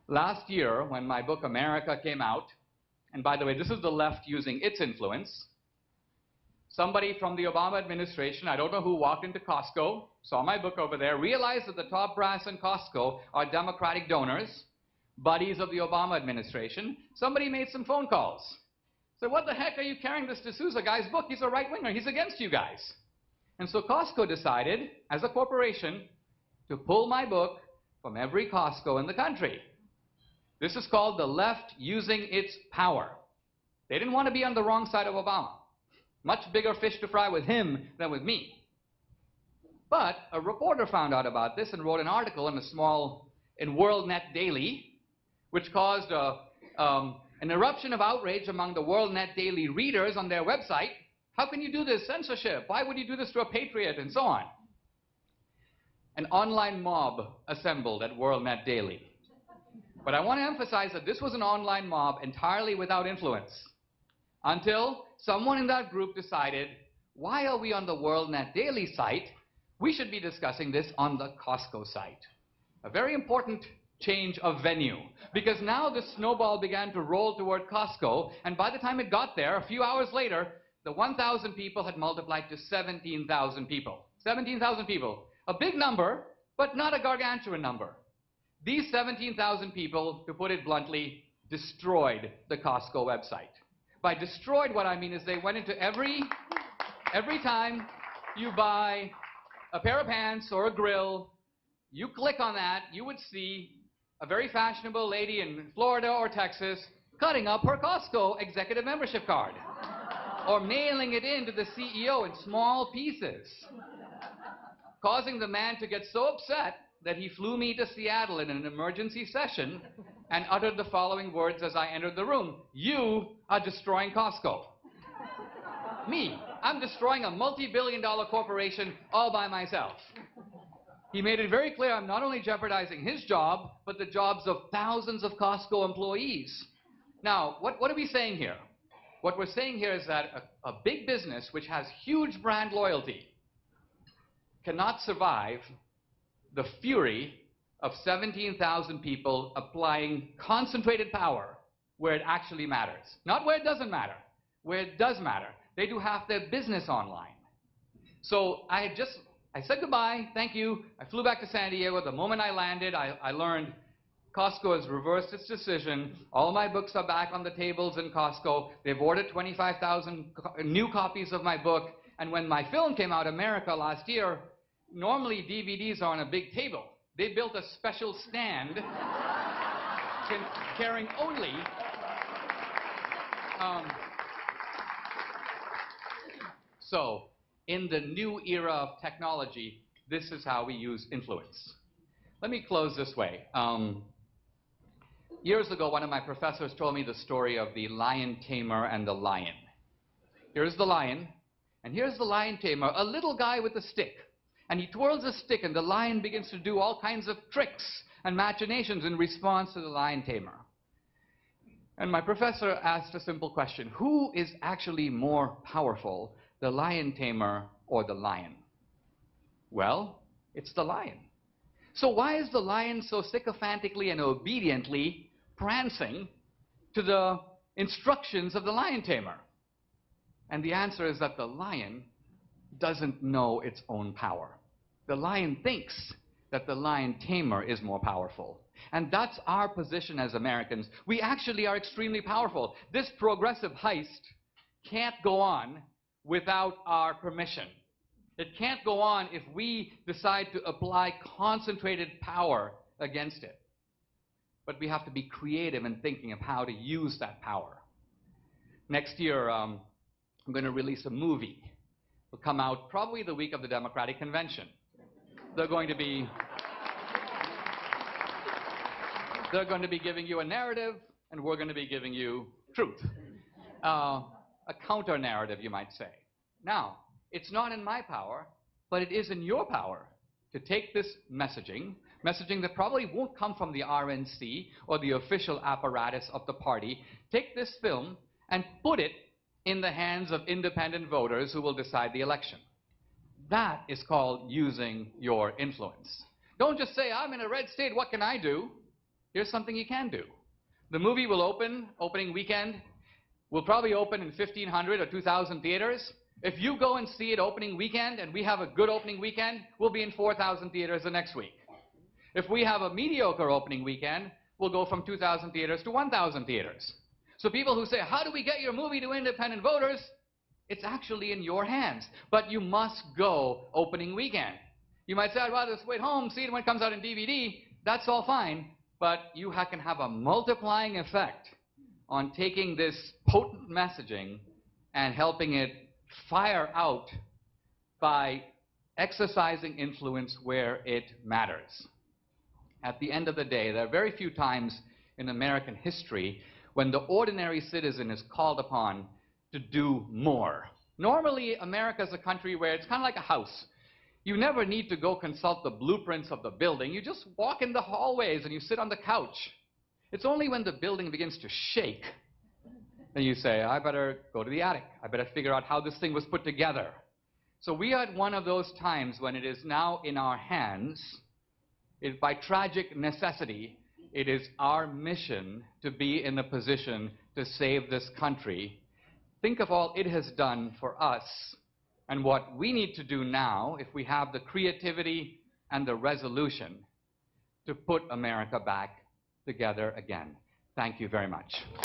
Last year, when my book America came out, and by the way, this is the left using its influence, somebody from the Obama administration, I don't know who, walked into Costco, saw my book over there, realized that the top brass in Costco are Democratic donors, buddies of the Obama administration. Somebody made some phone calls. Said, what the heck are you carrying this D'Souza guy's book? He's a right-winger. He's against you guys. And so Costco decided, as a corporation, to pull my book from every Costco in the country. This is called the left using its power. They didn't want to be on the wrong side of Obama. Much bigger fish to fry with him than with me. But a reporter found out about this and wrote an article in WorldNet Daily, which caused an eruption of outrage among the WorldNet Daily readers on their website. How can you do this? Censorship. Why would you do this to a patriot? And so on. An online mob assembled at WorldNet Daily. But I want to emphasize that this was an online mob entirely without influence. Until someone in that group decided, why are we on the WorldNet Daily site? We should be discussing this on the Costco site. A very important change of venue, because now the snowball began to roll toward Costco, and by the time it got there, a few hours later, the 1,000 people had multiplied to 17,000 people. 17,000 people. A big number, but not a gargantuan number. These 17,000 people, to put it bluntly, destroyed the Costco website. By destroyed, what I mean is they went into every time you buy a pair of pants or a grill, you click on that, you would see a very fashionable lady in Florida or Texas cutting up her Costco executive membership card or mailing it in to the CEO in small pieces, causing the man to get so upset that he flew me to Seattle in an emergency session and uttered the following words as I entered the room: "You are destroying Costco." Me, I'm destroying a multi-billion-dollar corporation all by myself. He made it very clear I'm not only jeopardizing his job, but the jobs of thousands of Costco employees. Now, what are we saying here? What we're saying here is that a big business which has huge brand loyalty cannot survive the fury of 17,000 people applying concentrated power where it actually matters. Not where it doesn't matter, where it does matter. They do half their business online. So I said goodbye, thank you. I flew back to San Diego. The moment I landed, I learned Costco has reversed its decision. All my books are back on the tables in Costco. They've ordered 25,000 new copies of my book. And when my film came out, America, last year, normally DVDs are on a big table. They built a special stand carrying only so in the new era of technology, this is how we use influence. Let me close this way. Years ago, one of my professors told me the story of the lion tamer and the lion. Here's the lion, and here's the lion tamer, a little guy with a stick. And he twirls a stick, and the lion begins to do all kinds of tricks and machinations in response to the lion tamer. And my professor asked a simple question: who is actually more powerful, the lion tamer or the lion? Well, it's the lion. So why is the lion so sycophantically and obediently prancing to the instructions of the lion tamer? And the answer is that the lion doesn't know its own power. The lion thinks that the lion tamer is more powerful. And that's our position as Americans. We actually are extremely powerful. This progressive heist can't go on without our permission. It can't go on if we decide to apply concentrated power against it. But we have to be creative in thinking of how to use that power. Next year, I'm going to release a movie. It'll come out probably the week of the Democratic Convention. They're going to be giving you a narrative, and we're going to be giving you truth. A counter-narrative, you might say. Now, it's not in my power, but it is in your power to take this messaging that probably won't come from the RNC or the official apparatus of the party, take this film and put it in the hands of independent voters who will decide the election. That is called using your influence. Don't just say, I'm in a red state, what can I do? here's something you can do. The movie will open, opening weekend, will probably open in 1,500 or 2,000 theaters. If you go and see it opening weekend and we have a good opening weekend, we'll be in 4,000 theaters the next week. If we have a mediocre opening weekend, we'll go from 2,000 theaters to 1,000 theaters. So people who say, how do we get your movie to independent voters? It's actually in your hands. But you must go opening weekend. You might say, I'd rather wait home, see it when it comes out in DVD. That's all fine. But you can have a multiplying effect on taking this potent messaging and helping it fire out by exercising influence where it matters. At the end of the day, there are very few times in American history when the ordinary citizen is called upon to do more. Normally, America is a country where it's kind of like a house. You never need to go consult the blueprints of the building. You just walk in the hallways and you sit on the couch. It's only when the building begins to shake that you say, I better go to the attic. I better figure out how this thing was put together. So we are at one of those times when it is now in our hands. By tragic necessity, it is our mission to be in a position to save this country. Think of all it has done for us and what we need to do now, if we have the creativity and the resolution, to put America back together again. Thank you very much.